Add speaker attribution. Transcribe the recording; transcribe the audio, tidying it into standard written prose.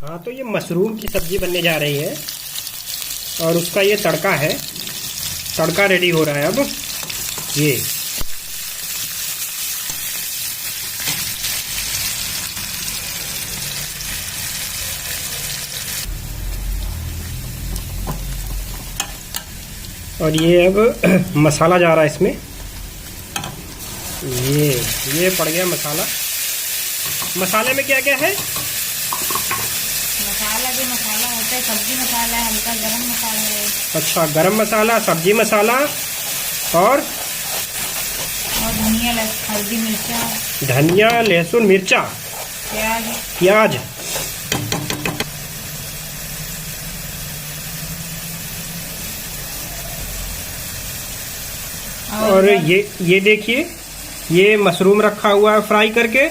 Speaker 1: हाँ, तो ये मशरूम की सब्जी बनने जा रही है और उसका ये तड़का है। तड़का रेडी हो रहा है अब। ये और ये अब मसाला जा रहा है इसमें। ये पड़ गया मसाला। मसाले में क्या क्या है?
Speaker 2: मसाला भी मसाला होता है, सब्जी मसाला है, हल्का गरम मसाला है।
Speaker 1: अच्छा, गरम मसाला, सब्जी मसाला और
Speaker 2: धनिया, हल्दी, मिर्चा,
Speaker 1: धनिया, लहसुन, मिर्चा, प्याज। और ये देखिए, ये मशरूम रखा हुआ है फ्राई करके।